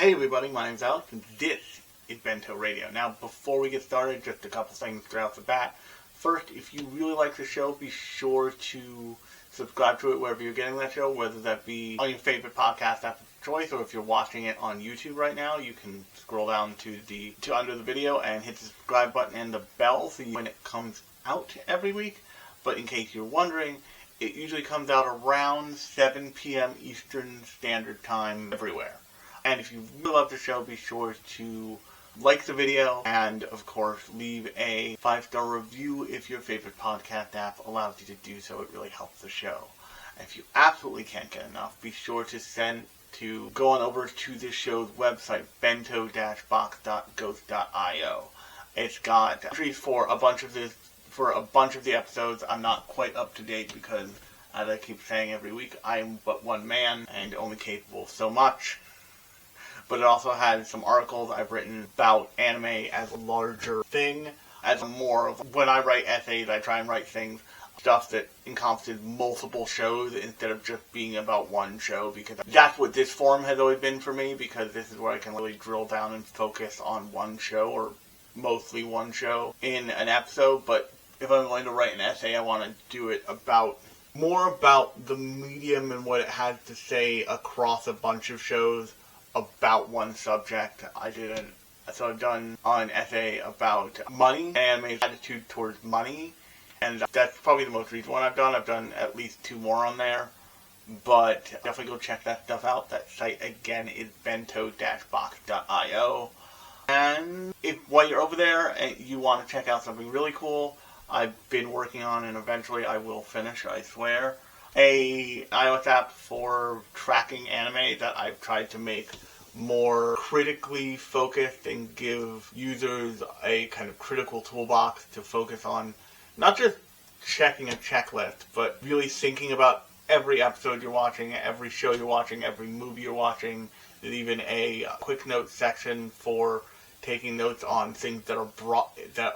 Hey everybody, my name's Alex, and this is Bento Radio. Now, before we get started, just a couple things right off the bat. First, if you really like the show, be sure to subscribe to it wherever you're getting that show, whether that be on your favorite podcast app of choice, or if you're watching it on YouTube right now, you can scroll down to under the video and hit the subscribe button and the bell so when it comes out every week. But in case you're wondering, it usually comes out around 7 p.m. Eastern Standard Time everywhere. And if you really love the show, be sure to like the video and, of course, leave a 5-star review if your favorite podcast app allows you to do so. It really helps the show. And if you absolutely can't get enough, be sure to go on over to this show's website, bento-box.ghost.io. It's got entries for a bunch of the episodes. I'm not quite up to date because, as I keep saying every week, I am but one man and only capable of so much. But it also has some articles I've written about anime as a larger thing, as more of when I write essays, I try and write stuff that encompasses multiple shows instead of just being about one show, because that's what this forum has always been for me, because this is where I can really drill down and focus on one show, or mostly one show, in an episode. But if I'm going to write an essay, I want to do it more about the medium and what it has to say across a bunch of shows about one subject. I've done an essay about money, anime's attitude towards money, and that's probably the most recent one I've done. I've done at least 2 more on there, but definitely go check that stuff out. That site again is bento-box.io. And while you're over there and you want to check out something really cool, I've been working on, and eventually I will finish, I swear, an iOS app for tracking anime that I've tried to make more critically focused and give users a kind of critical toolbox to focus on not just checking a checklist, but really thinking about every episode you're watching, every show you're watching, every movie you're watching. There's even a quick notes section for taking notes on things that are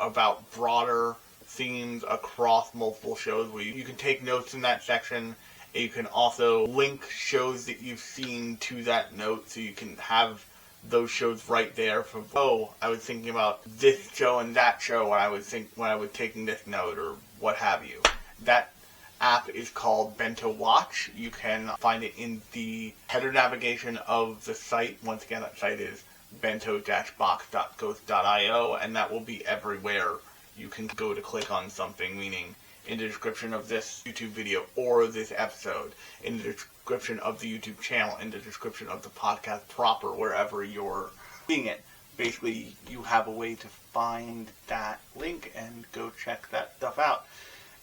about broader themes across multiple shows, where you can take notes in that section, and you can also link shows that you've seen to that note, so you can have those shows right there for, I was thinking about this show and that show when I was taking this note, or what have you. That app is called Bento Watch. You can find it in the header navigation of the site. Once again, that site is bento-box.ghost.io, and that will be everywhere you can go to click on something, meaning in the description of this YouTube video or this episode, in the description of the YouTube channel, in the description of the podcast proper, wherever you're seeing it. Basically, you have a way to find that link and go check that stuff out.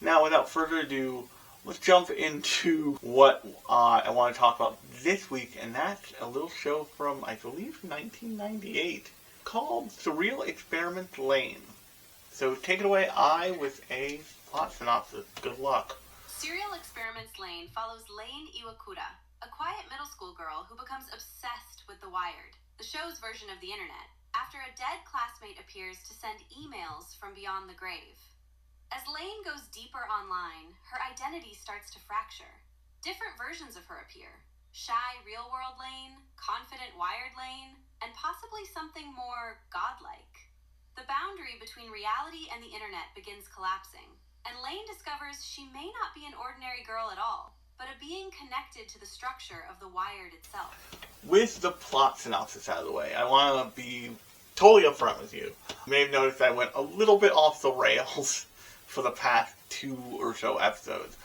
Now, without further ado, let's jump into what I want to talk about this week, and that's a little show from, I believe, 1998, called Serial Experiments Lain. So take it away, with a plot synopsis. Good luck. Serial Experiments Lain follows Lain Iwakura, a quiet middle school girl who becomes obsessed with The Wired, the show's version of the internet, after a dead classmate appears to send emails from beyond the grave. As Lain goes deeper online, her identity starts to fracture. Different versions of her appear. Shy, real-world Lain, confident, wired Lain, and possibly something more godlike. The boundary between reality and the internet begins collapsing, and Lain discovers she may not be an ordinary girl at all, but a being connected to the structure of the Wired itself. With the plot synopsis out of the way, I want to be totally upfront with you. You may have noticed I went a little bit off the rails for the past 2 or so episodes,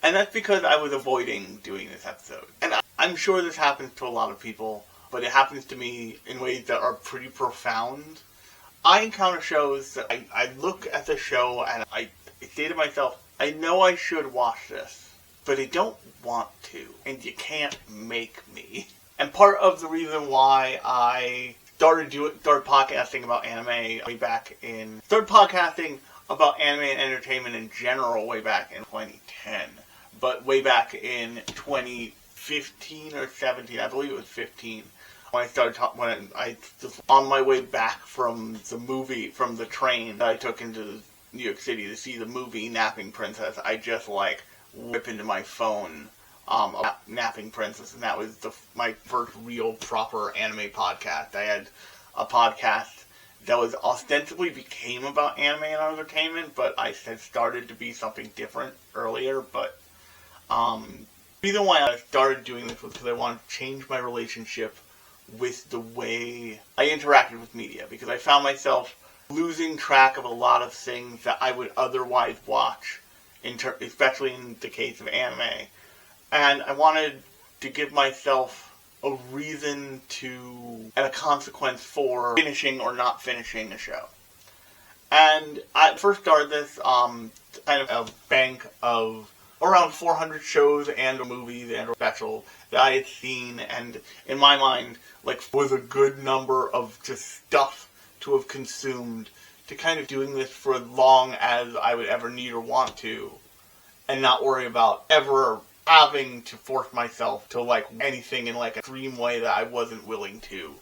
and that's because I was avoiding doing this episode. And I'm sure this happens to a lot of people, but it happens to me in ways that are pretty profound. I encounter shows that I look at the show and I say to myself, I know I should watch this, but I don't want to, and you can't make me. And part of the reason why I started podcasting about anime about anime and entertainment in general way back in 2010, but way back in 2015 or 17, I believe it was 15. When I was on my way back from the train that I took into New York City to see the movie Napping Princess, I just whip into my phone about Napping Princess, and that was my first real proper anime podcast. I had a podcast that was ostensibly became about anime and entertainment, but I had started to be something different earlier. But the reason why I started doing this was because I wanted to change my relationship with the way I interacted with media, because I found myself losing track of a lot of things that I would otherwise watch, especially in the case of anime. And I wanted to give myself a reason and a consequence for finishing or not finishing a show. And I first started this kind of a bank of around 400 shows and movies and specials that I had seen, and in my mind, was a good number of just stuff to have consumed, to kind of doing this for as long as I would ever need or want to, and not worry about ever having to force myself to anything in a extreme way that I wasn't willing to.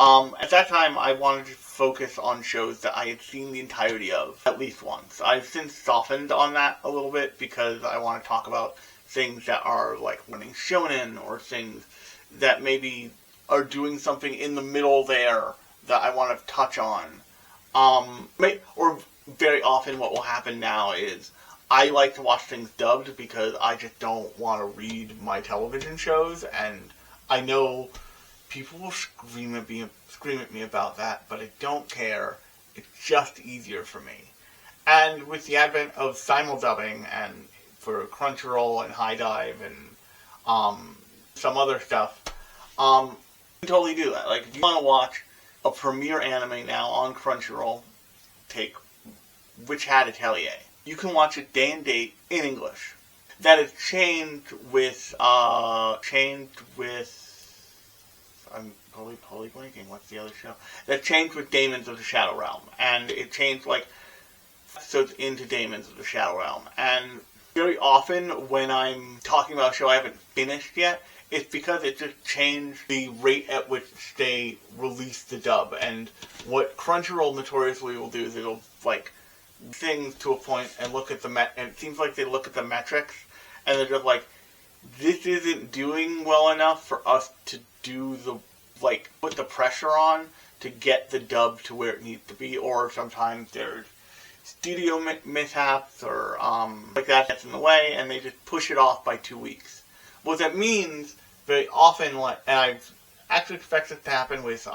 At that time, I wanted to focus on shows that I had seen the entirety of at least once. I've since softened on that a little bit because I want to talk about things that are running shonen, or things that maybe are doing something in the middle there that I want to touch on. Or very often what will happen now is I like to watch things dubbed because I just don't want to read my television shows, and I know people will scream at me about that, but I don't care. It's just easier for me. And with the advent of simuldubbing, and for Crunchyroll and High Dive and some other stuff, you can totally do that. If you want to watch a premiere anime now on Crunchyroll, take Witch Hat Atelier. You can watch it day and date in English. That is changed with I'm totally blanking. What's the other show? That changed with Daemons of the Shadow Realm, and it changed episodes into Daemons of the Shadow Realm. And very often when I'm talking about a show I haven't finished yet, it's because it just changed the rate at which they release the dub. And what Crunchyroll notoriously will do is it'll things to a point and look at and it seems like they look at the metrics and they're just this isn't doing well enough for us to do put the pressure on to get the dub to where it needs to be. Or sometimes there's studio mishaps or that's in the way, and they just push it off by 2 weeks. What that means very often, and I've actually expected it to happen with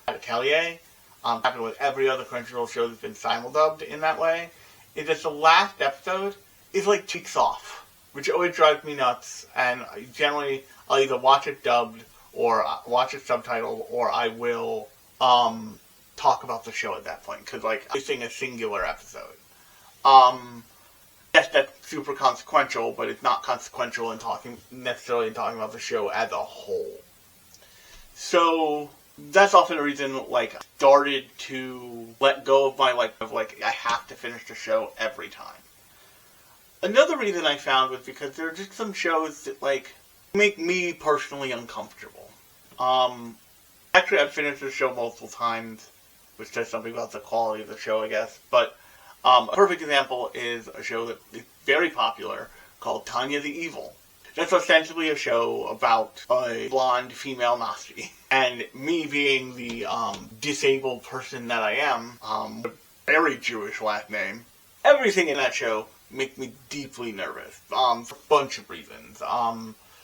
Atelier, happened with every other Crunchyroll show that's been simuldubbed in that way, is that the last episode is 2 weeks off, which always drives me nuts. And generally I'll either watch it dubbed or watch it subtitled, or I will talk about the show at that point, because missing a singular episode. Yes, that's super consequential, but it's not consequential in talking about the show as a whole. So that's often a reason I started to let go of my I have to finish the show every time. Another reason I found was because there are just some shows that make me personally uncomfortable. Actually, I've finished the show multiple times, which says something about the quality of the show, I guess. But a perfect example is a show that is very popular called Tanya the Evil. That's essentially a show about a blonde female Nazi. And me being the disabled person that I am, a very Jewish last name, everything in that show makes me deeply nervous, for a bunch of reasons.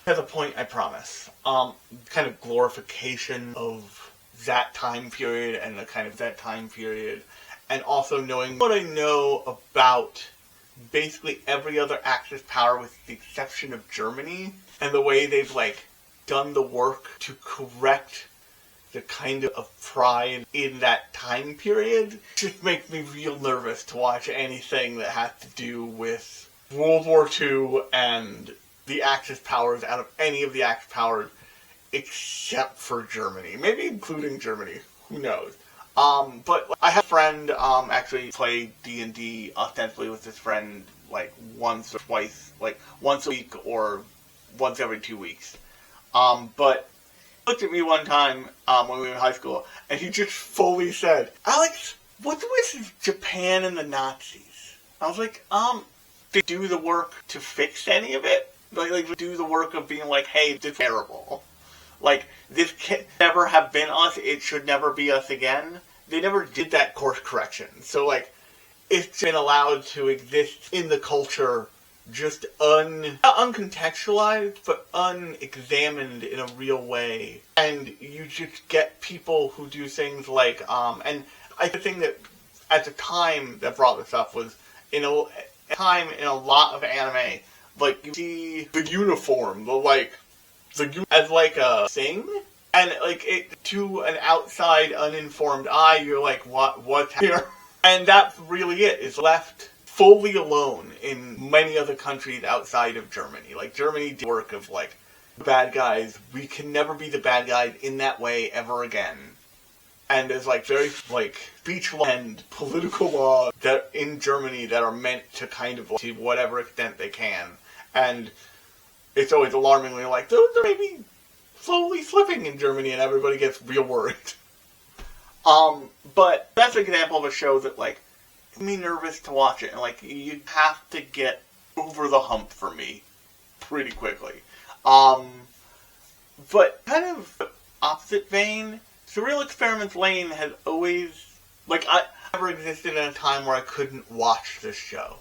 At a point, I promise. Kind of glorification of that time period and the kind of that time period, and also knowing what I know about basically every other Axis power with the exception of Germany, and the way they've done the work to correct the kind of pride in that time period, just makes me real nervous to watch anything that has to do with World War II and the Axis powers out of any of the Axis powers except for Germany. Maybe including Germany. Who knows? But I have a friend actually play D&D ostensibly with his friend once or twice, once a week or once every 2 weeks. But he looked at me one time when we were in high school, and he just fully said, "Alex, what's with Japan and the Nazis?" I was like, they do the work to fix any of it? like do the work of being like, hey, this is terrible. Like, this can never have been us, it should never be us again. They never did that course correction. So, like, it's been allowed to exist in the culture just not uncontextualized, but unexamined in a real way. And you just get people who do things like, and I think that at the time that brought this up was, in a lot of anime, like, you see the uniform, as like a thing, and like it to an outside uninformed eye, you're like, what's here? And that's really it. It's left fully alone in many other countries outside of Germany. Like, Germany did work of like, bad guys, we can never be the bad guys in that way ever again. And there's like very like speech law and political law that in Germany that are meant to kind of, to whatever extent they can. And it's always alarmingly like, they're maybe slowly slipping in Germany, and everybody gets real worried. But that's an example of a show that, like, made me nervous to watch it, and, like, you have to get over the hump for me pretty quickly. But kind of opposite vein, Serial Experiments Lain has always, like, I never existed in a time where I couldn't watch this show.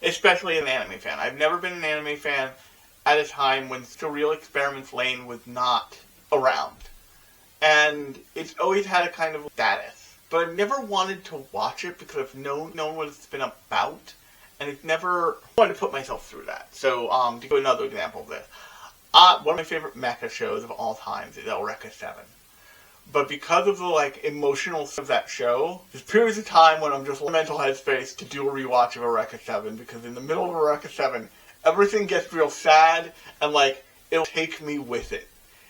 Especially an anime fan. I've never been an anime fan at a time when Serial Experiments Lain was not around. And it's always had a kind of status. But I've never wanted to watch it because I've known what it's been about. And I've never wanted to put myself through that. So, to give another example of this. One of my favorite mecha shows of all time is Eureka 7. But because of the, like, emotional of that show, there's periods of time when I'm just in a mental headspace to do a rewatch of Eureka 7, because in the middle of Eureka 7, everything gets real sad, and, like, it'll take me with it.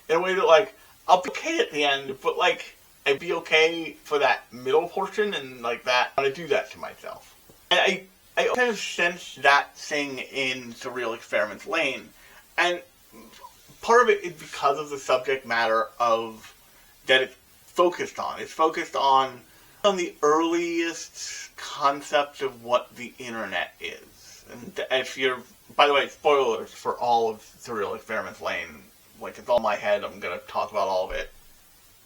In a way that, like, I'll be okay at the end, but, like, I'd be okay for that middle portion, and, like, that, I want to do that to myself. And I kind of sense that thing in Serial Experiments Lain, and part of it is because of the subject matter of that it's focused on. It's focused on the earliest concept of what the internet is. And if you're, by the way, spoilers for all of Serial Experiments Lain. Like, it's all in my head, I'm going to talk about all of it.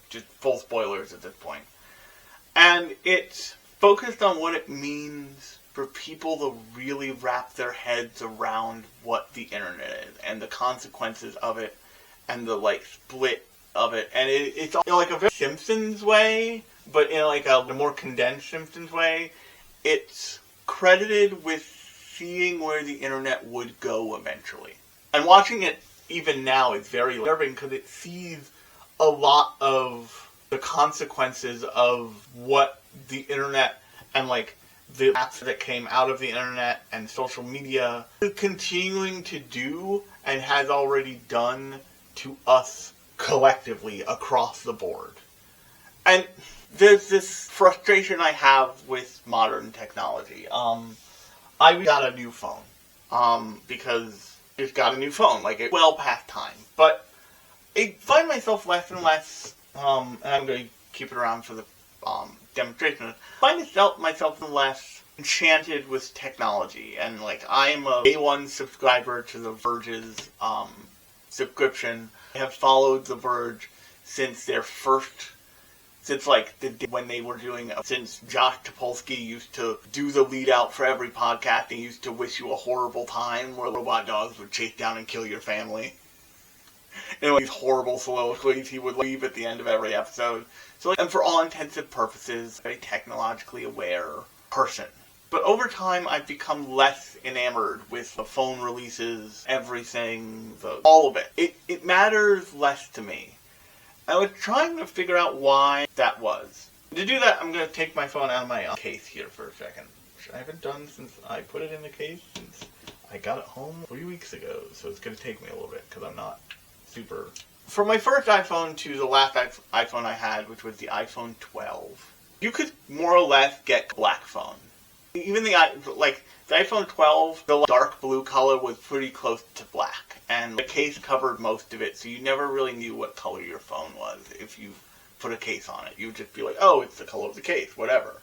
Just full spoilers at this point. And it's focused on what it means for people to really wrap their heads around what the internet is, and the consequences of it, and the, like, split of it. And it's in, like, a very Simpsons way, but in, like, a more condensed Simpsons way. It's credited with seeing where the internet would go eventually. And watching it even now is very disturbing, because it sees a lot of the consequences of what the internet and, like, the apps that came out of the internet and social media is continuing to do and has already done to us collectively across the board. And there's this frustration I have with modern technology. I got a new phone, because I just got a new phone, like, it's well past time. But I find myself less and less, and I'm going to keep it around for the demonstration, I find myself less enchanted with technology. And, like, I'm a day one subscriber to The Verge's subscription. I have followed The Verge since when they were doing, since Josh Topolsky used to do the lead out for every podcast, and used to wish you a horrible time, where robot dogs would chase down and kill your family. And these horrible soliloquies he would leave at the end of every episode. So, like, and for all intents and purposes, a very technologically aware person. But over time, I've become less enamored with the phone releases, everything, all of it. It matters less to me. I was trying to figure out why that was. To do that, I'm going to take my phone out of my case here for a second, which I haven't done since I put it in the case, since I got it home 3 weeks ago. So it's going to take me a little bit, because I'm not super... From my first iPhone to the last iPhone I had, which was the iPhone 12, you could more or less get a black phone. Even the iPhone 12, the dark blue color was pretty close to black, and the case covered most of it, so you never really knew what color your phone was if you put a case on it. You would just be like, oh, it's the color of the case, whatever.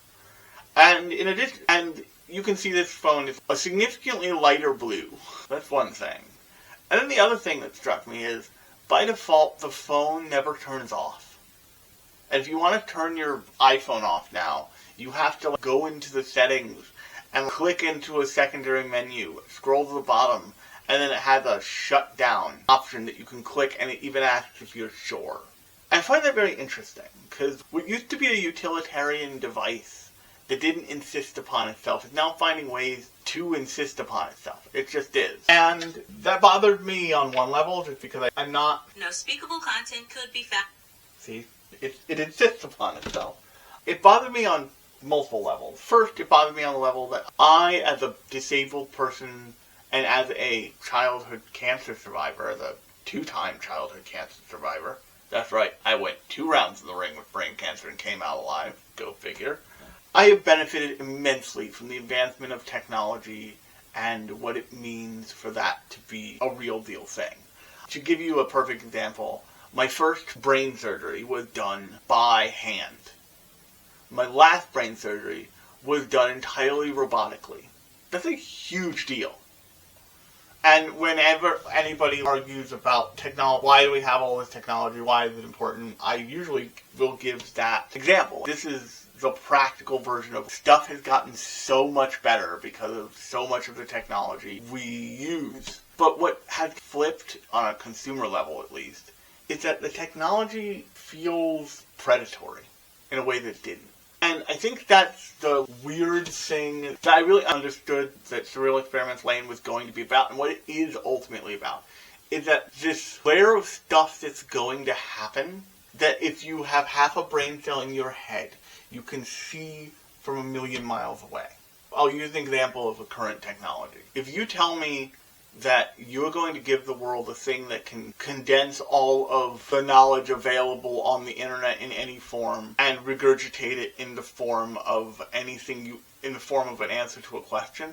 And in addition, and you can see this phone is a significantly lighter blue. That's one thing. And then the other thing that struck me is, by default, the phone never turns off. And if you want to turn your iPhone off now, you have to go into the settings and click into a secondary menu, scroll to the bottom, and then it has a shutdown option that you can click, and it even asks if you're sure. I find that very interesting, because what used to be a utilitarian device that didn't insist upon itself is now finding ways to insist upon itself. It just is. And that bothered me on one level, just because I'm not... No speakable content could be found. See? It insists upon itself. It bothered me on multiple levels. First, it bothered me on the level that I, as a disabled person, and as a childhood cancer survivor, the 2-time childhood cancer survivor, that's right, I went 2 rounds in the ring with brain cancer and came out alive, go figure, I have benefited immensely from the advancement of technology and what it means for that to be a real deal thing. To give you a perfect example, my first brain surgery was done by hand. My last brain surgery was done entirely robotically. That's a huge deal. And whenever anybody argues about technology, why do we have all this technology, why is it important, I usually will give that example. This is the practical version of stuff has gotten so much better because of so much of the technology we use. But what has flipped, on a consumer level at least, is that the technology feels predatory in a way that it didn't. And I think that's the weird thing that I really understood that Serial Experiments Lain was going to be about, and what it is ultimately about, is that this layer of stuff that's going to happen, that if you have half a brain cell in your head, you can see from a million miles away. I'll use an example of a current technology. If you tell me that you're going to give the world a thing that can condense all of the knowledge available on the internet in any form and regurgitate it in the form of in the form of an answer to a question,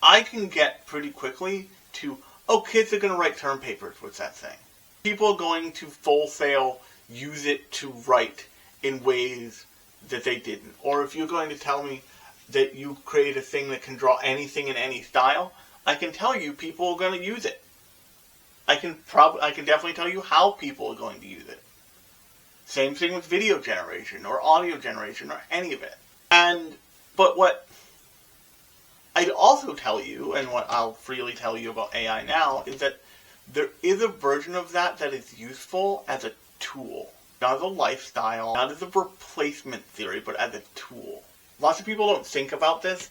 I can get pretty quickly to, oh, kids are going to write term papers with that thing. People are going to wholesale use it to write in ways that they didn't. Or if you're going to tell me that you create a thing that can draw anything in any style, I can tell you people are going to use it. I can definitely tell you how people are going to use it. Same thing with video generation or audio generation or any of it. But what I'd also tell you, and what I'll freely tell you about AI now, is that there is a version of that that is useful as a tool. Not as a lifestyle, not as a replacement theory, but as a tool. Lots of people don't think about this,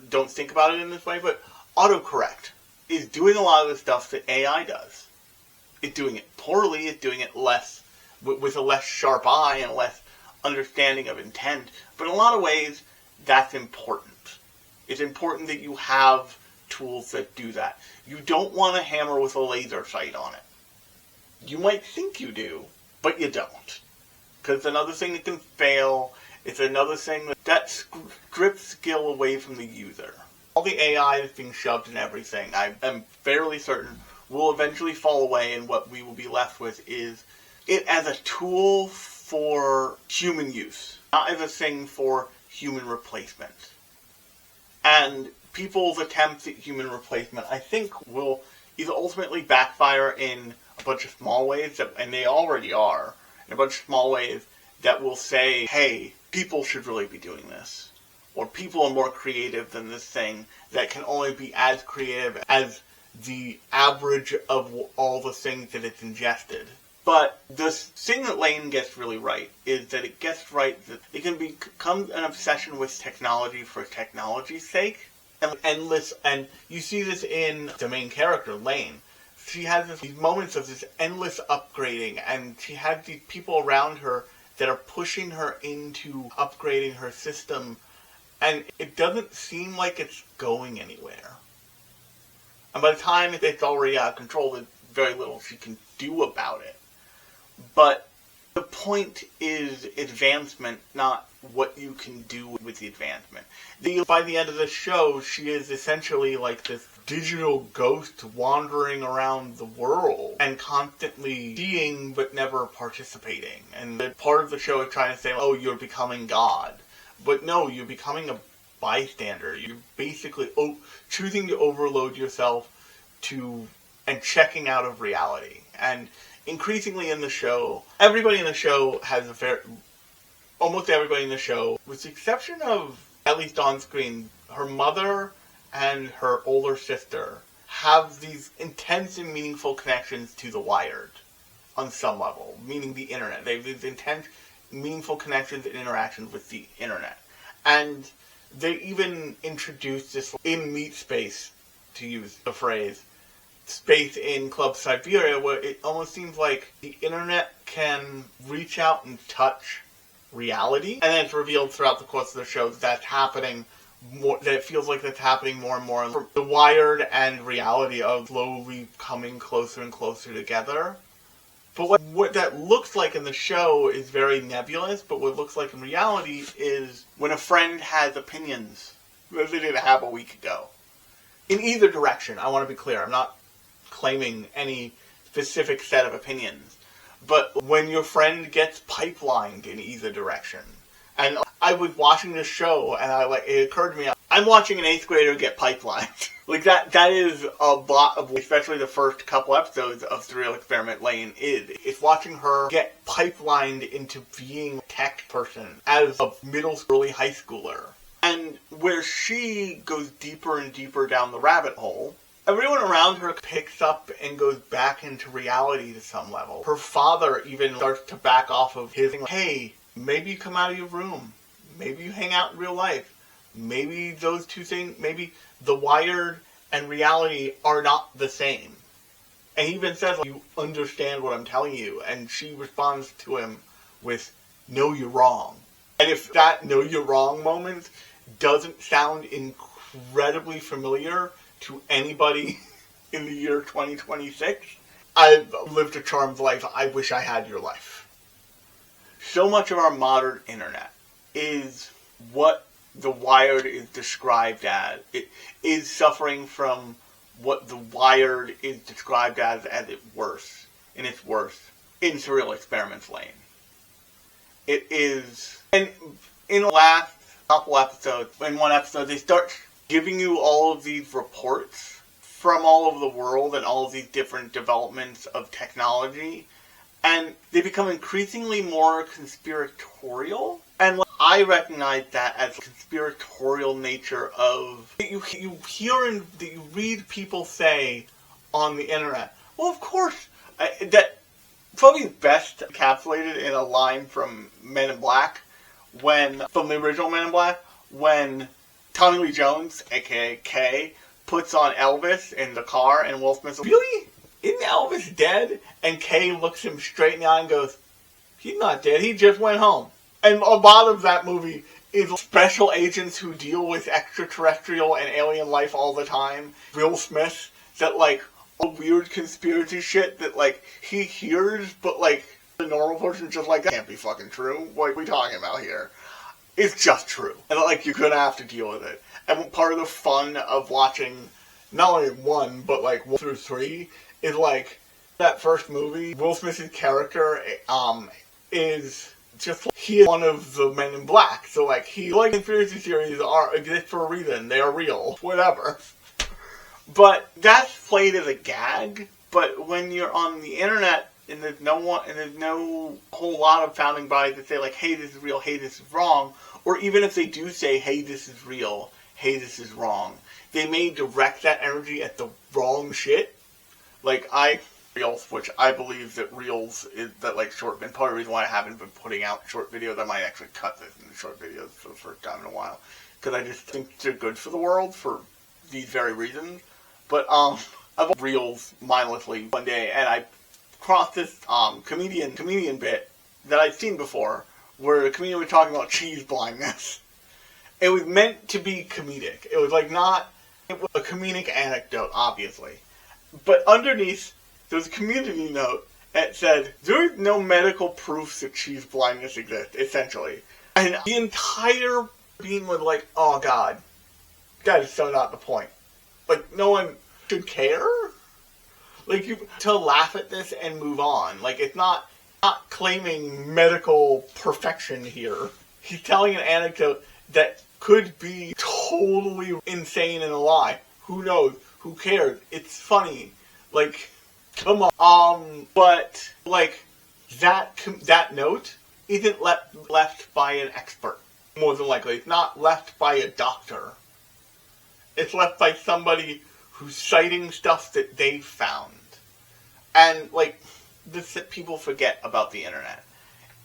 don't think about it in this way, but autocorrect is doing a lot of the stuff that AI does. It's doing it poorly, it's doing it less, with a less sharp eye and less understanding of intent, but in a lot of ways, that's important. It's important that you have tools that do that. You don't want a hammer with a laser sight on it. You might think you do, but you don't. Because it's another thing that can fail, it's another thing that strips skill away from the user. All the AI that's being shoved in everything, I am fairly certain, will eventually fall away, and what we will be left with is it as a tool for human use, not as a thing for human replacement. And people's attempts at human replacement, I think, will either ultimately backfire in a bunch of small ways, and they already are, in a bunch of small ways that will say, hey, people should really be doing this. Or people are more creative than this thing that can only be as creative as the average of all the things that it's ingested. But the thing that Lain gets really right is that it gets right that it can become an obsession with technology for technology's sake. And endless, and you see this in the main character, Lain. She has these moments of this endless upgrading, and she has these people around her that are pushing her into upgrading her system. And it doesn't seem like it's going anywhere. And by the time it's already out of control, there's very little she can do about it. But the point is advancement, not what you can do with the advancement. By the end of the show, she is essentially like this digital ghost wandering around the world and constantly seeing but never participating. And part of the show is trying to say, oh, you're becoming God. But no, you're becoming a bystander. You're basically choosing to overload yourself to and checking out of reality. And increasingly in the show, everybody in the show has almost everybody in the show, with the exception of, at least on screen, her mother and her older sister, have these intense and meaningful connections to the wired on some level, meaning the internet. They have these intense, meaningful connections and interactions with the internet. And they even introduced this in meat space, to use the phrase, space in Club Siberia, where it almost seems like the internet can reach out and touch reality. And then it's revealed throughout the course of the show that that's happening more, that it feels like that's happening more and more. The wired and reality are slowly coming closer and closer together. But what that looks like in the show is very nebulous, but what it looks like in reality is when a friend has opinions that they didn't have a week ago. In either direction, I want to be clear. I'm not claiming any specific set of opinions. But when your friend gets pipelined in either direction. And I was watching this show, and it occurred to me, I'm watching an 8th grader get pipelined. That is a lot of, especially the first couple episodes of Serial Experiment Lain is. It's watching her get pipelined into being a tech person as a middle school, early high schooler. And where she goes deeper and deeper down the rabbit hole, everyone around her picks up and goes back into reality to some level. Her father even starts to back off of his, hey, maybe you come out of your room. Maybe you hang out in real life. Maybe those two things, maybe the wired and reality are not the same. And he even says, you understand what I'm telling you. And she responds to him with, no, you're wrong. And if that no, you're wrong moment doesn't sound incredibly familiar to anybody in the year 2026, I've lived a charmed life. I wish I had your life. So much of our modern internet is what the wired is described as. It is suffering from what the wired is described as its worst, in its worst, in Serial Experiments Lain. It is, and in the last couple episodes, in one episode, they start giving you all of these reports from all over the world and all of these different developments of technology, and they become increasingly more conspiratorial. And I recognize that as the conspiratorial nature of you hear and that you read people say on the internet. Well, of course, that probably best encapsulated in a line from Men in Black, from the original Men in Black, when Tommy Lee Jones, aka K, puts on Elvis in the car, and Will Smith says, really? Isn't Elvis dead? And Kay looks him straight in the eye and goes, he's not dead, he just went home. And a lot of that movie is special agents who deal with extraterrestrial and alien life all the time. Will Smith, that all weird conspiracy shit that he hears, but the normal person just that can't be fucking true. What are we talking about here? It's just true. And you're gonna have to deal with it. And part of the fun of watching not only 1, but 1 through 3 is that first movie, Will Smith's character is just he is one of the Men in Black. So conspiracy theories exist for a reason. They are real. Whatever. But that's played as a gag. But when you're on the internet and there's no whole lot of founding bodies that say hey, this is real, hey, this is wrong, or even if they do say, hey, this is real, hey, this is wrong, they may direct that energy at the wrong shit. Reels, which I believe that Reels is that short, and part of the reason why I haven't been putting out short videos, I might actually cut this into short videos for the first time in a while, because I just think they're good for the world for these very reasons. But I watched Reels mindlessly one day, and I crossed this comedian bit that I'd seen before, where the comedian was talking about cheese blindness. It was meant to be comedic. It was not a comedic anecdote, obviously. But underneath, there was a community note that said, there is no medical proof that cheese blindness exists, essentially. And the entire being was oh god, that is so not the point. No one should care. To laugh at this and move on. It's not claiming medical perfection here. He's telling an anecdote that could be totally insane and a lie. Who knows? Who cares? It's funny. Like, come on. But, like, that note isn't left by an expert. More than likely. It's not left by a doctor. It's left by somebody who's citing stuff that they found. And, like, this that people forget about the internet.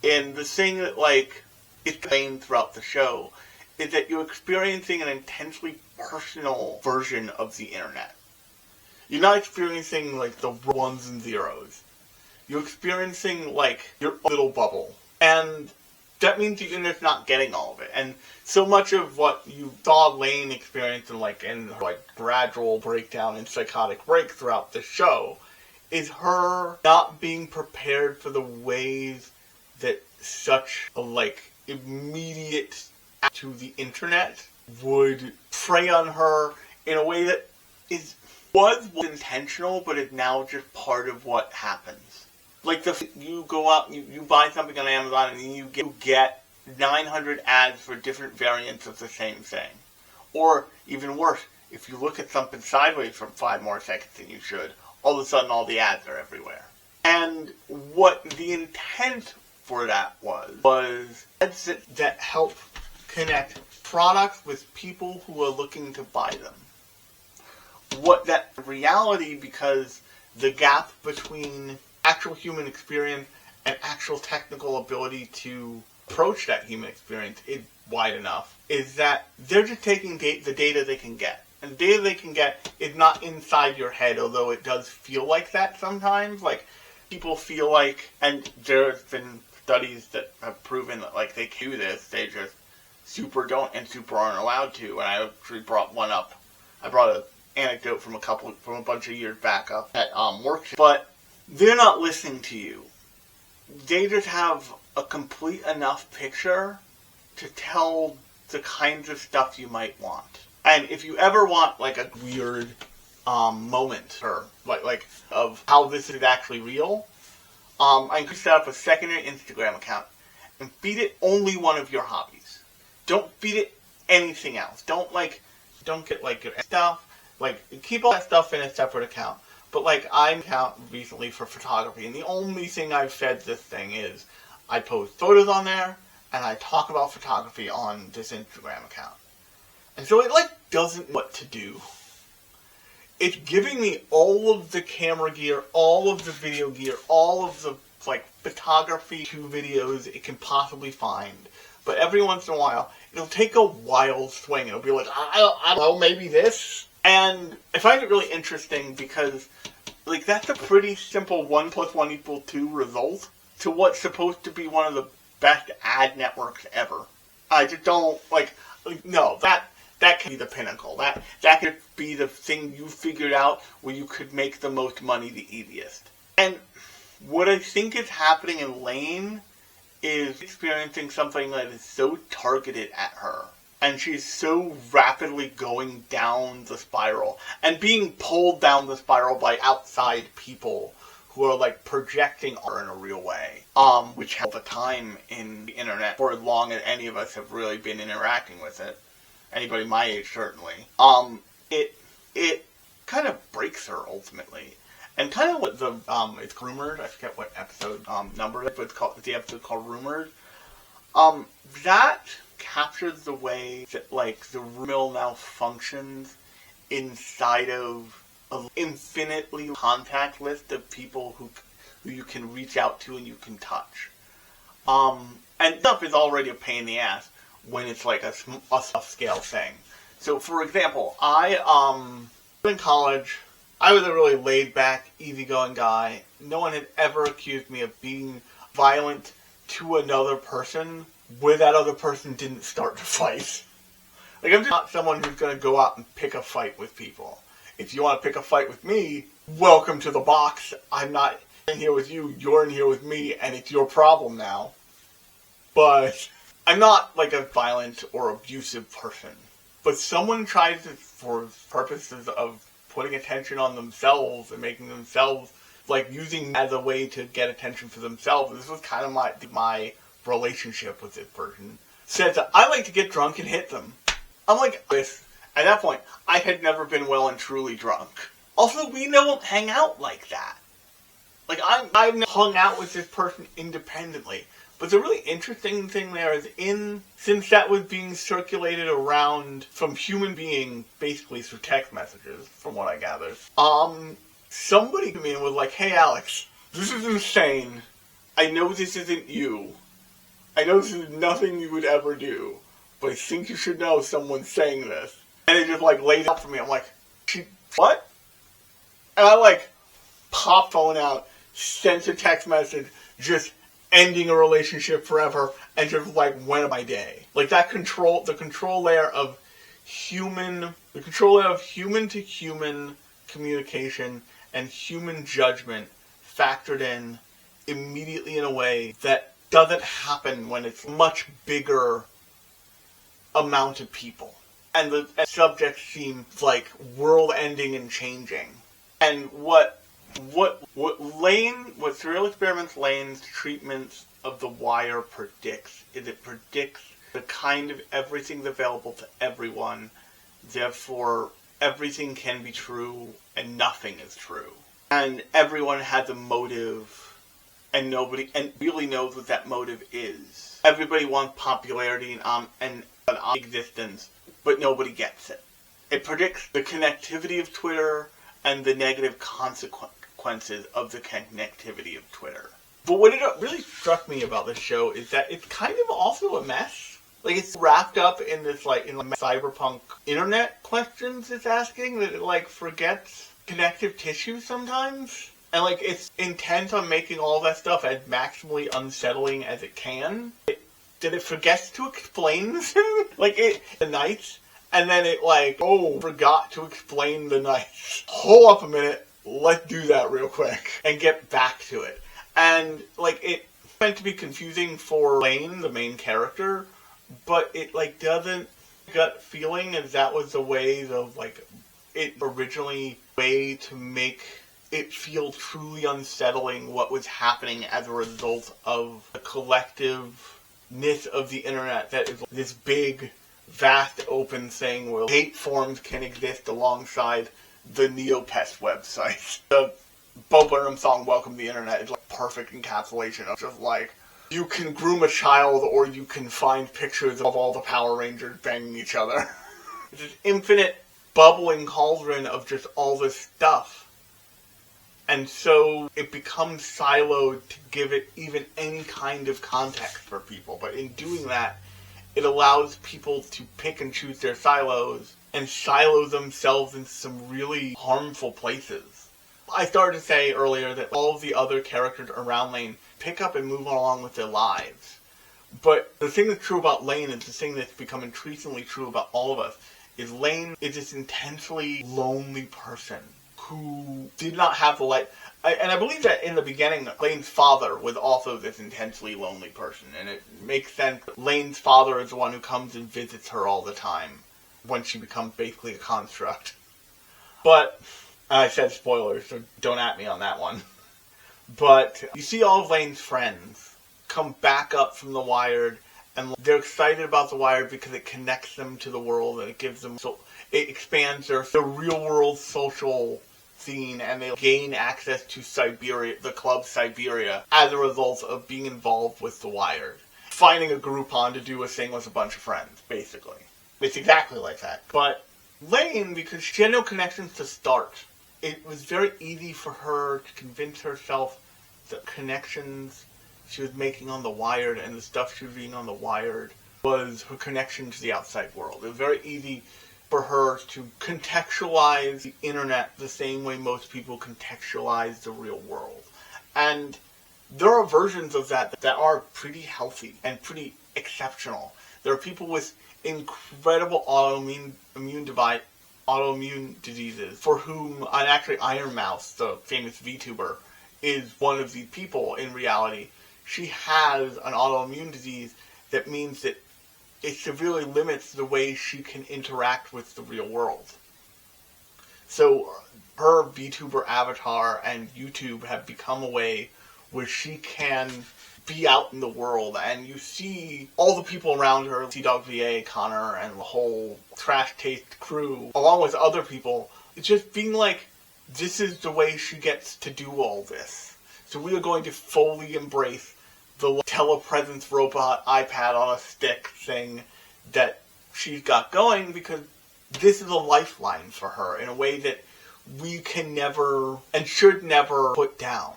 And the thing that, like, is explained throughout the show is that you're experiencing an intensely personal version of the internet. You're not experiencing, like, the ones and zeros. You're experiencing, like, your little bubble. And that means the internet's not getting all of it. And so much of what you saw Lain experience in gradual breakdown and psychotic break throughout the show is her not being prepared for the ways that such a, like, immediate to the internet would prey on her in a way that was intentional, but is now just part of what happens. Like, you go out, you buy something on Amazon, and you get 900 ads for different variants of the same thing. Or, even worse, if you look at something sideways for 5 more seconds than you should, all of a sudden all the ads are everywhere. And what the intent for that was ads that help connect products with people who are looking to buy them. What that reality, because the gap between actual human experience and actual technical ability to approach that human experience is wide enough, is that they're just taking the data they can get. And the data they can get is not inside your head, although it does feel like that sometimes. Like, people feel like, and there's been studies that have proven that, like, they can do this, they just super don't and super aren't allowed to. And I actually brought one up. I brought an anecdote from a bunch of years back up at work. But they're not listening to you. They just have a complete enough picture to tell the kinds of stuff you might want. And if you ever want, like, a weird moment, or like of how this is actually real, I can set up a secondary Instagram account and feed it only one of your hobbies. Don't feed it anything else. Don't get, like, your stuff. Like, keep all that stuff in a separate account. But, like, I'm account recently for photography, and the only thing I've fed this thing is I post photos on there, and I talk about photography on this Instagram account. And so it, like, doesn't know what to do. It's giving me all of the camera gear, all of the video gear, all of the, like, photography 2 videos it can possibly find. But every once in a while, it'll take a wild swing. It'll be like, I don't know, maybe this? And I find it really interesting because, like, that's a pretty simple 1 + 1 = 2 result to what's supposed to be one of the best ad networks ever. I just don't, no, that can be the pinnacle. That could be the thing you figured out where you could make the most money the easiest. And what I think is happening in Lain is experiencing something that is so targeted at her. And she's so rapidly going down the spiral and being pulled down the spiral by outside people who are, like, projecting her in a real way. Which all the time in the internet for as long as any of us have really been interacting with it. Anybody my age, certainly. It kind of breaks her ultimately. And kind of what it's Rumored, I forget what episode number it is, but the episode called Rumored. That captures the way that, like, the mill now functions inside of an infinitely contact list of people who you can reach out to and you can touch. And stuff is already a pain in the ass when it's, like, a scale thing. So, for example, in college, I was a really laid-back, easygoing guy. No one had ever accused me of being violent to another person where that other person didn't start the fight. Like, I'm just not someone who's going to go out and pick a fight with people. If you want to pick a fight with me, welcome to the box. I'm not in here with you, you're in here with me, and it's your problem now. But I'm not, like, a violent or abusive person. But someone tries to, for purposes of putting attention on themselves and making themselves, like, using as a way to get attention for themselves. This was kind of my relationship with this person. Said that I like to get drunk and hit them. I'm like, this. At that point, I had never been well and truly drunk. Also, we don't hang out like that. Like, I've hung out with this person independently. But the really interesting thing there is since that was being circulated around from human being, basically through text messages, from what I gathered, somebody came in and was like, hey Alex, this is insane. I know this isn't you. I know this is nothing you would ever do. But I think you should know someone's saying this. And it just, like, lays out for me. I'm like, what? And I, like, pop phone out, sent a text message, just ending a relationship forever, and just, like, went on my day. Like, the control layer of human to human communication and human judgment factored in immediately in a way that doesn't happen when it's much bigger amount of people. And the subject seems like world-ending and changing. And what Serial Experiments Lain's treatment of The Wire predicts is it predicts the kind of everything's available to everyone, therefore everything can be true and nothing is true. And everyone has a motive and nobody really knows what that motive is. Everybody wants popularity and existence, but nobody gets it. It predicts the connectivity of Twitter and the negative consequences of the connectivity of Twitter. But what really struck me about this show is that it's kind of also a mess. Like, it's wrapped up in this, like, in the cyberpunk internet questions it's asking, that it, like, forgets connective tissue sometimes. And, like, it's intent on making all that stuff as maximally unsettling as it can. Did it forget to explain like, the nights? And then it, like, forgot to explain the nights. Hold up a minute. Let's do that real quick. And get back to it. And, like, it's meant to be confusing for Lain, the main character, but it, like, doesn't gut feeling as that was the way of, like, it originally way to make it feel truly unsettling what was happening as a result of the collectiveness of the internet that is this big, vast, open thing where hate forms can exist alongside the Neopets website. The Bo Burnham song, Welcome to the Internet, is like perfect encapsulation of just like, you can groom a child or you can find pictures of all the Power Rangers banging each other. It's this infinite bubbling cauldron of just all this stuff. And so it becomes siloed to give it even any kind of context for people. But in doing that, it allows people to pick and choose their silos and silo themselves in some really harmful places. I started to say earlier that all of the other characters around Lain pick up and move along with their lives. But the thing that's true about Lain is the thing that's become increasingly true about all of us, is Lain is this intensely lonely person who did not have the light. And I believe that in the beginning, Lain's father was also this intensely lonely person. And it makes sense that Lain's father is the one who comes and visits her all the time when she becomes basically a construct. But I said spoilers, so don't at me on that one. But you see all of Lain's friends come back up from the Wired, and they're excited about the Wired because it connects them to the world, and it gives them, so it expands their real-world social scene, and they gain access to Siberia, the club Siberia, as a result of being involved with the Wired. Finding a Groupon to do a thing with a bunch of friends, basically. It's exactly like that. But Lain, because she had no connections to start, it was very easy for her to convince herself that connections she was making on the Wired and the stuff she was reading on the Wired was her connection to the outside world. It was very easy for her to contextualize the internet the same way most people contextualize the real world. And there are versions of that are pretty healthy and pretty exceptional. There are people with incredible autoimmune diseases for whom, and actually Iron Mouse, the famous VTuber, is one of these people in reality. She has an autoimmune disease that means that it severely limits the way she can interact with the real world. So her VTuber avatar and YouTube have become a way where she can be out in the world, and you see all the people around her, T-Dog VA, Connor, and the whole Trash Taste crew, along with other people, just being like this is the way she gets to do all this. So we are going to fully embrace the telepresence robot iPad on a stick thing that she's got going, because this is a lifeline for her in a way that we can never and should never put down.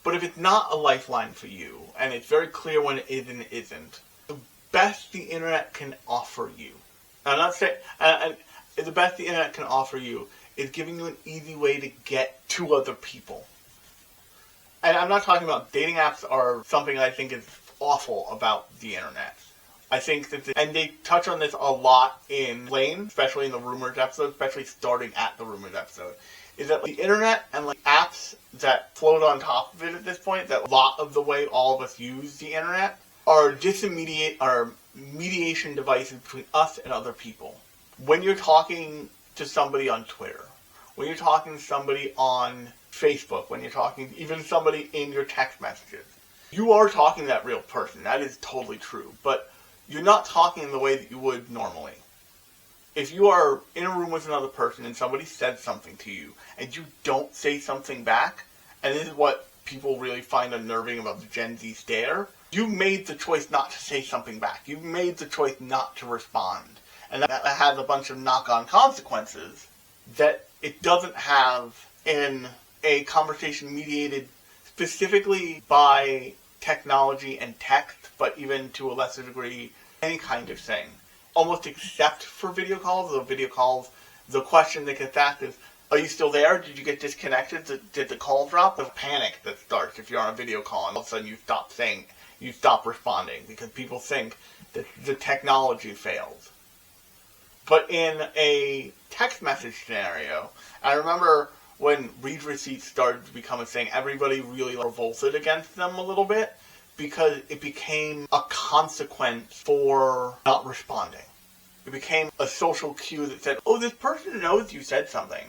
But if it's not a lifeline for you, and it's very clear when it is and it isn't, the best the internet can offer you, I'm not saying, the best the internet can offer you is giving you an easy way to get to other people. And I'm not talking about dating apps are something I think is awful about the internet. I think that, and they touch on this a lot in Lain, especially in the Rumors episode, especially starting at the Rumors episode, is that the internet and apps that float on top of it at this point, that a lot of the way all of us use the internet, are mediation devices between us and other people. When you're talking to somebody on Twitter, when you're talking to somebody on Facebook, when you're talking even somebody in your text messages, you are talking to that real person. That is totally true. But you're not talking in the way that you would normally. If you are in a room with another person and somebody says something to you and you don't say something back, and this is what people really find unnerving about the Gen Z stare, you made the choice not to say something back. You made the choice not to respond. And that has a bunch of knock-on consequences that it doesn't have in a conversation mediated specifically by technology and text, but even to a lesser degree, any kind of thing. Almost except for video calls. The question that gets asked is, are you still there? Did you get disconnected? Did the call drop? There's panic that starts if you're on a video call and all of a sudden you stop responding because people think that the technology failed. But in a text message scenario, I remember when read receipts started to become a thing, everybody really revolted against them a little bit because it became a consequence for not responding. It became a social cue that said, oh, this person knows you said something.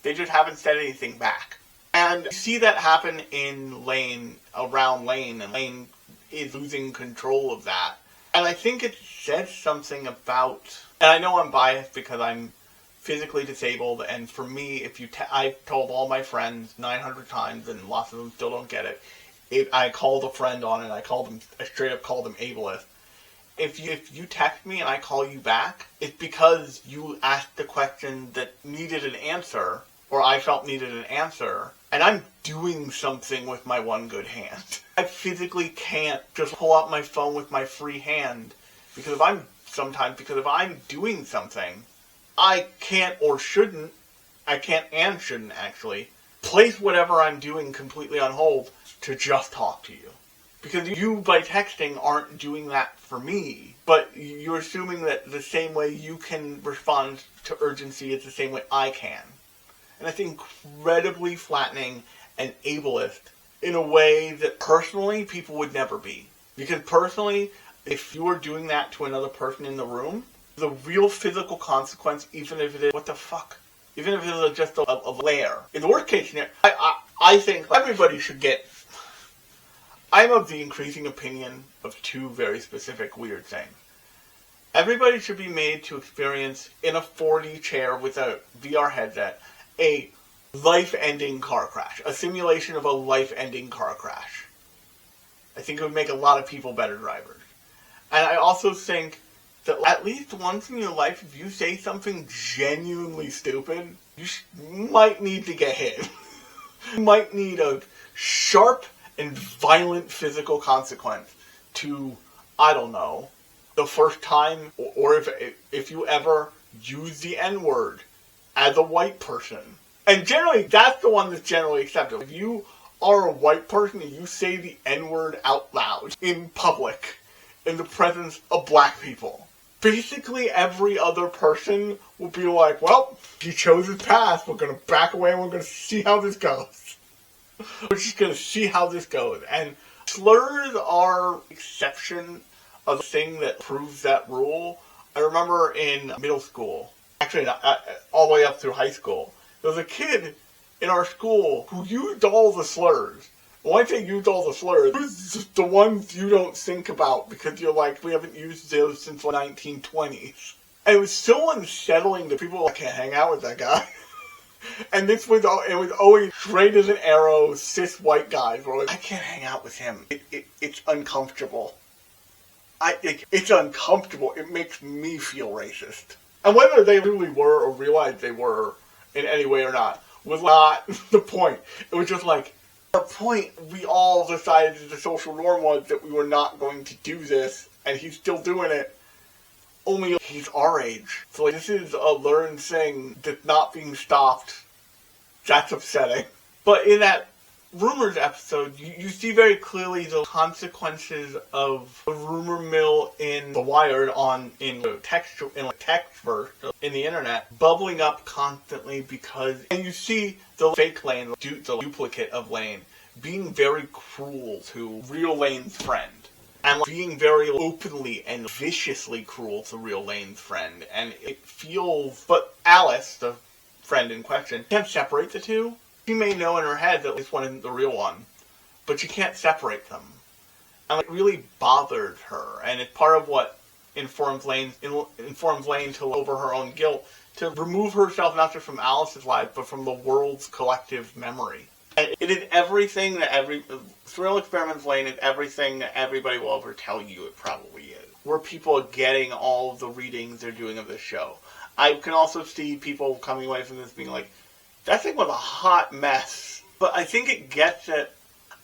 They just haven't said anything back. And you see that happen in Lain, around Lain, and Lain is losing control of that. And I think it says something about, and I know I'm biased because I'm physically disabled, and for me, I've told all my friends 900 times, and lots of them still don't get it. I called a friend on it, I straight up called them ableist. If you text me and I call you back, it's because you asked the question that needed an answer, or I felt needed an answer, and I'm doing something with my one good hand. I physically can't just pull out my phone with my free hand, because if I'm doing something, I can't and shouldn't actually, place whatever I'm doing completely on hold to just talk to you. Because you, by texting, aren't doing that for me, but you're assuming that the same way you can respond to urgency is the same way I can. And that's incredibly flattening and ableist in a way that personally people would never be. Because personally, if you were doing that to another person in the room, the real physical consequence, even if it is, what the fuck? Even if it is just a layer. In the worst case scenario, I think everybody should get... I'm of the increasing opinion of two very specific weird things. Everybody should be made to experience, in a 4D chair with a VR headset, a life-ending car crash. A simulation of a life-ending car crash. I think it would make a lot of people better drivers. And I also think that at least once in your life, if you say something genuinely stupid, you might need to get hit. You might need a sharp and violent physical consequence to, I don't know, the first time, or if you ever use the N-word as a white person. And generally, that's the one that's generally acceptable. If you are a white person and you say the N-word out loud in public, in the presence of black people, basically every other person will be like, well, he chose his path, we're going to back away and we're going to see how this goes. We're just going to see how this goes. And slurs are exception of the thing that proves that rule. I remember in middle school, actually all the way up through high school, there was a kid in our school who used all the slurs. When I say used all the slurs, it was the ones you don't think about because you're like, we haven't used those since the 1920s. And it was so unsettling that people were like, I can't hang out with that guy. And it was always straight as an arrow, cis white guys were like, I can't hang out with him. It's uncomfortable. It's uncomfortable. It makes me feel racist. And whether they really were or realized they were in any way or not was not the point. It was just like, the point we all decided the social norm was that we were not going to do this, and he's still doing it. Only he's our age. So like, this is a learned thing that's not being stopped. That's upsetting. But in that rumors episode, you see very clearly the consequences of the rumor mill in The Wired in text verse in the internet bubbling up constantly and you see the fake Lane, the duplicate of Lane, being very cruel to real Lane's friend. And being very openly and viciously cruel to real Lane's friend. And it feels... But Alice, the friend in question, can't separate the two. She may know in her head that this one isn't the real one, but she can't separate them. And it really bothered her. And it's part of what informs Lane to over her own guilt, to remove herself not just from Alice's life, but from the world's collective memory. And it is everything that Serial Experiments Lain is everything that everybody will ever tell you it probably is. Where people are getting all of the readings they're doing of this show. I can also see people coming away from this being like, that thing was a hot mess. But I think it gets it.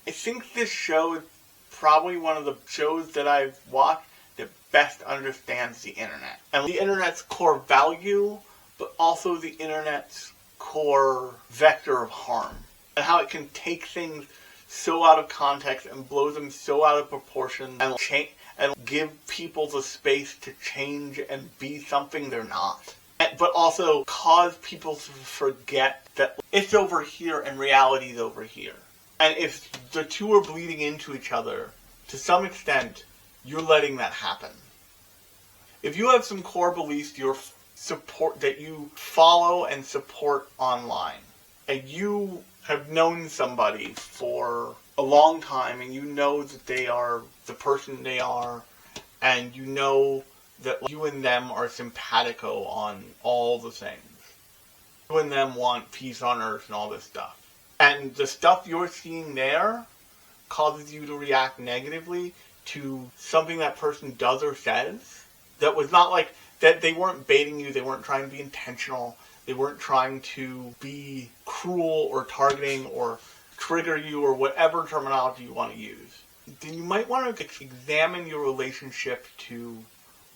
I think this show is probably one of the shows that I've watched that best understands the internet. And the internet's core value, but also the internet's core vector of harm. And how it can take things so out of context and blow them so out of proportion and give people the space to change and be something they're not. But also cause people to forget that it's over here and reality is over here. And if the two are bleeding into each other, to some extent, you're letting that happen. If you have some core beliefs that you follow and support online, and you have known somebody for a long time, and you know that they are the person they are, and you know that you and them are simpatico on all the things. You and them want peace on earth and all this stuff. And the stuff you're seeing there causes you to react negatively to something that person does or says that was not like, that they weren't baiting you, they weren't trying to be intentional, they weren't trying to be cruel or targeting or trigger you or whatever terminology you want to use. Then you might want to examine your relationship to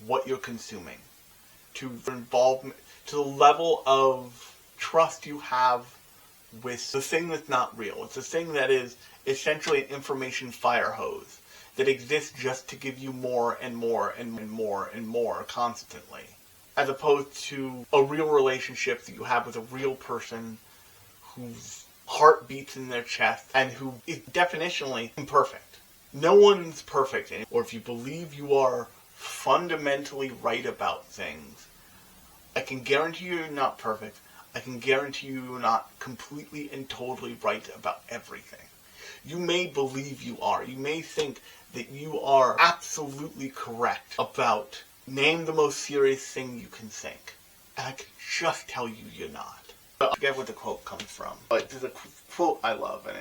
what you're consuming, to your involvement, to the level of trust you have with the thing that's not real. It's a thing that is essentially an information fire hose that exists just to give you more and more and more and more constantly, as opposed to a real relationship that you have with a real person whose heart beats in their chest and who is definitionally imperfect. No one's perfect, or if you believe you are fundamentally right about things, I can guarantee you're not perfect. I can guarantee you're not completely and totally right about everything. You may believe you are. You may think that you are absolutely correct about name the most serious thing you can think. And I can just tell you you're not. I forget what the quote comes from. But there's a quote I love, and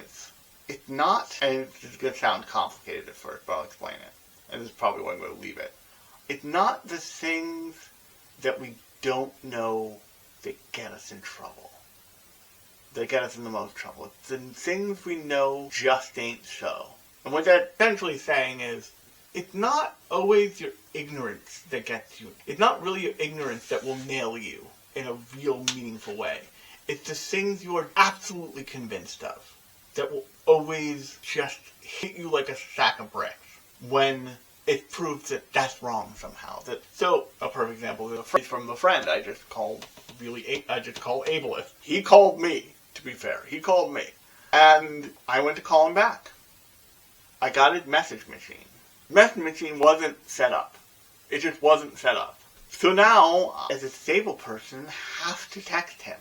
it's not, and it's going to sound complicated at first, but I'll explain it. And this is probably where I'm going to leave it. It's not the things that we don't know that get us in trouble. That get us in the most trouble. It's the things we know just ain't so. And what that's essentially saying is, it's not always your ignorance that gets you. It's not really your ignorance that will nail you in a real meaningful way. It's the things you are absolutely convinced of that will always just hit you like a sack of bricks when it proves that that's wrong somehow. So, a perfect example is a phrase from the friend I just called ableist. He called me, to be fair. He called me. And I went to call him back. I got his message machine. Message machine wasn't set up. It just wasn't set up. So now, as a disabled person, I have to text him.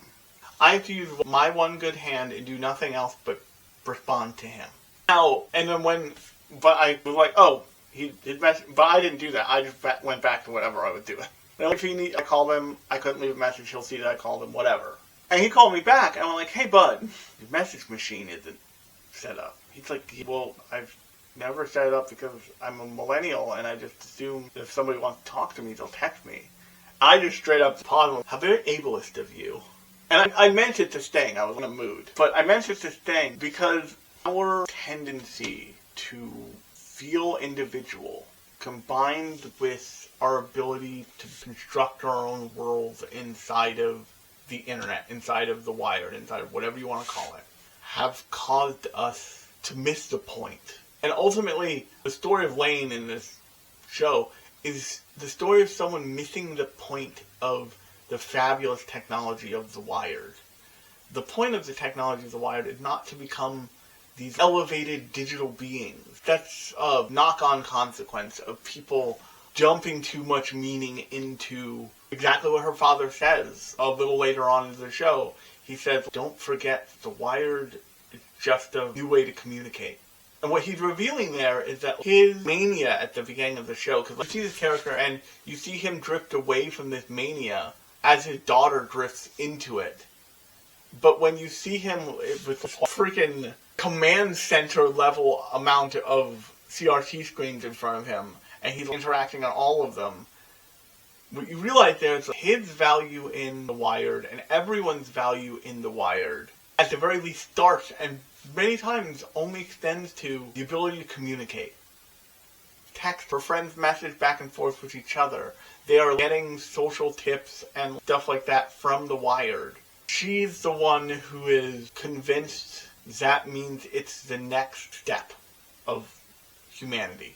I have to use my one good hand and do nothing else but respond to him. Now, and then but I was like, oh, but I didn't do that. I just went back to whatever I was doing. If I called him, I couldn't leave a message, he'll see that I called him, whatever. And he called me back, and I'm like, hey, bud, your message machine isn't set up. He's like, well, I've never set it up because I'm a millennial, and I just assume that if somebody wants to talk to me, they'll text me. I just straight up paused. How very ableist of you. And I meant it to Sting. I was in a mood. But I meant it to Sting because our tendency to feel individual combined with our ability to construct our own worlds inside of the internet, inside of the wired, inside of whatever you want to call it, have caused us to miss the point. And ultimately, the story of Lain in this show is the story of someone missing the point of the fabulous technology of the wired. The point of the technology of the wired is not to become these elevated digital beings. That's a knock-on consequence of people dumping too much meaning into exactly what her father says a little later on in the show. He says, don't forget, the wired is just a new way to communicate. And what he's revealing there is that his mania at the beginning of the show, because you see this character and you see him drift away from this mania as his daughter drifts into it. But when you see him with this freaking command center level amount of CRT screens in front of him, and he's interacting on all of them, what you realize there is his value in the wired and everyone's value in the wired, at the very least, starts and many times only extends to the ability to communicate. Text for friends message back and forth with each other. They are getting social tips and stuff like that from the wired. She's the one who is convinced that means it's the next step of humanity.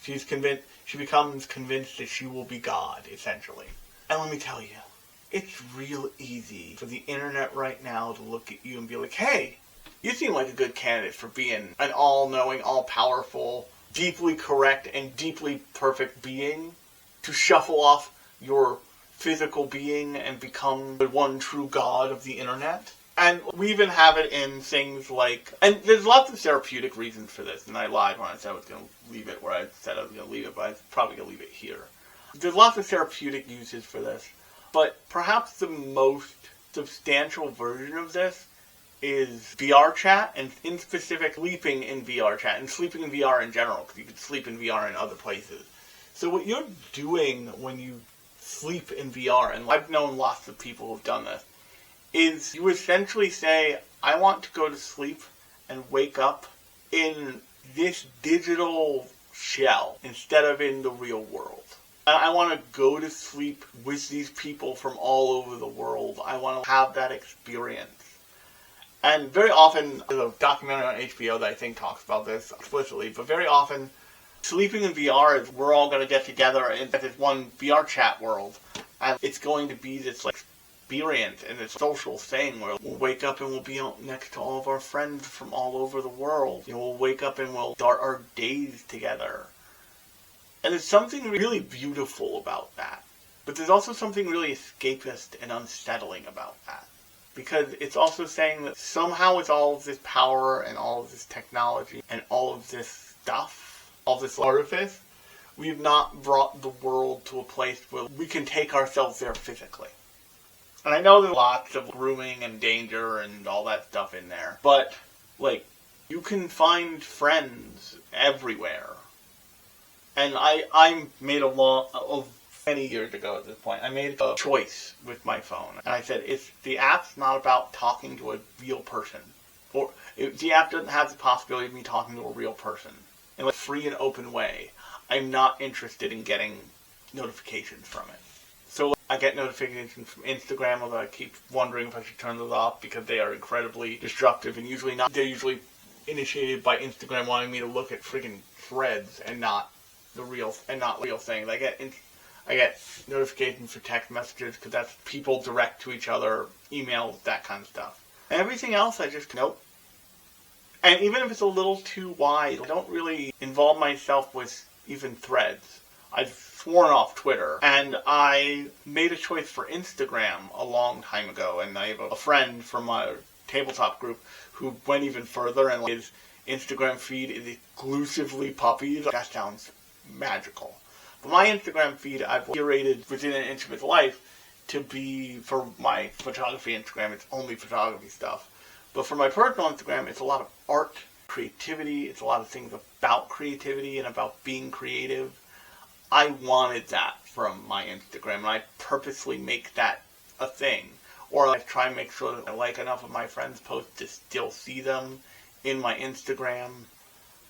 She becomes convinced that she will be God, essentially. And let me tell you, it's real easy for the internet right now to look at you and be like, hey, you seem like a good candidate for being an all-knowing, all-powerful, deeply correct, and deeply perfect being, to shuffle off your physical being and become the one true God of the internet. And we even have it in things like, and there's lots of therapeutic reasons for this, and I lied when I said I was going to leave it where I said I was going to leave it, but I'm probably going to leave it here. There's lots of therapeutic uses for this, but perhaps the most substantial version of this is VR chat, and in specific, sleeping in VR chat, and sleeping in VR in general, because you can sleep in VR in other places. So what you're doing when you sleep in VR, and I've known lots of people who've done this, is you essentially say, I want to go to sleep and wake up in this digital shell instead of in the real world. I want to go to sleep with these people from all over the world. I want to have that experience. And very often, there's a documentary on HBO that I think talks about this explicitly, but very often, sleeping in VR is we're all going to get together in this one VR chat world, and it's going to be this experience and this social thing where we'll wake up and we'll be out next to all of our friends from all over the world. We'll wake up and we'll start our days together. And there's something really beautiful about that. But there's also something really escapist and unsettling about that. Because it's also saying that somehow with all of this power and all of this technology and all of this stuff, all this artifice, we've not brought the world to a place where we can take ourselves there physically. And I know there's lots of grooming and danger and all that stuff in there. But, you can find friends everywhere. And I made many years ago at this point, I made a choice with my phone. And I said, if the app's not about talking to a real person, or if the app doesn't have the possibility of me talking to a real person in a free and open way, I'm not interested in getting notifications from it. So I get notifications from Instagram, although I keep wondering if I should turn those off because they are incredibly destructive and they're usually initiated by Instagram wanting me to look at friggin' threads and not real things. I get notifications for text messages because that's people direct to each other, emails, that kind of stuff. And everything else I just nope. And even if it's a little too wide, I don't really involve myself with even threads. I've sworn off Twitter, and I made a choice for Instagram a long time ago, and I have a friend from my tabletop group who went even further, and his Instagram feed is exclusively puppies. That sounds magical. But my Instagram feed, I've curated within an inch of his life to be, for my photography Instagram, it's only photography stuff. But for my personal Instagram, it's a lot of art, creativity, it's a lot of things about creativity and about being creative. I wanted that from my Instagram, and I purposely make that a thing. Or I try and make sure that I like enough of my friends' posts to still see them in my Instagram.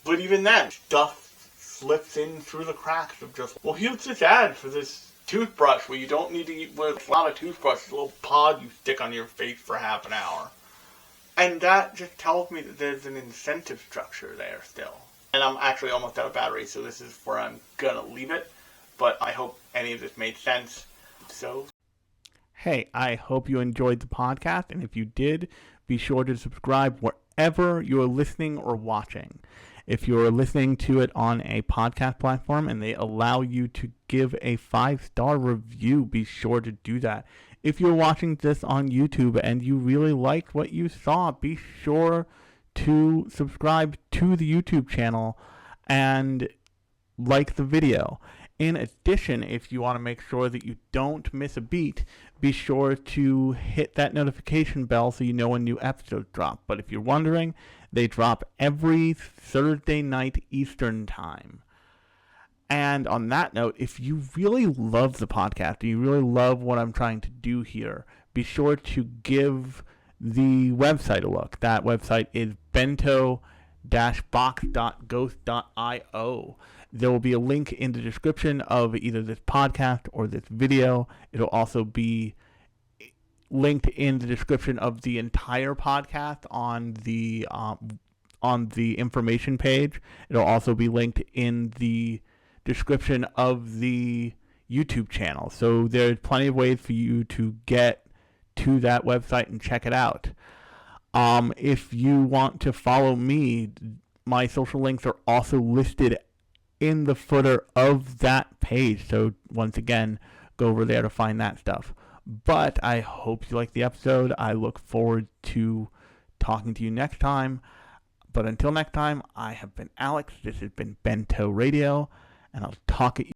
But even then, stuff slips in through the cracks of just, well, here's this ad for this toothbrush where you don't need to eat with a lot of toothbrush, a little pod you stick on your face for half an hour. And that just tells me that there's an incentive structure there still. And I'm actually almost out of battery, so this is where I'm going to leave it. But I hope any of this made sense. So, hey, I hope you enjoyed the podcast. And if you did, be sure to subscribe wherever you're listening or watching. If you're listening to it on a podcast platform and they allow you to give a 5-star review, be sure to do that. If you're watching this on YouTube and you really liked what you saw, be sure to subscribe to the YouTube channel and like the video. In addition, if you want to make sure that you don't miss a beat, be sure to hit that notification bell so you know when new episodes drop. But if you're wondering, they drop every Thursday night Eastern time. And on that note, if you really love the podcast and you really love what I'm trying to do here, be sure to give the website a look. That website is bento-box.ghost.io. There will be a link in the description of either this podcast or this video. It'll also be linked in the description of the entire podcast on the information page. It'll also be linked in the description of the YouTube channel. So there's plenty of ways for you to get to that website and check it out. If you want to follow me, my social links are also listed in the footer of that page. So once again, go over there to find that stuff. But I hope you liked the episode. I look forward to talking to you next time. But until next time, I have been Alex. This has been Bento Radio. And I'll talk at you.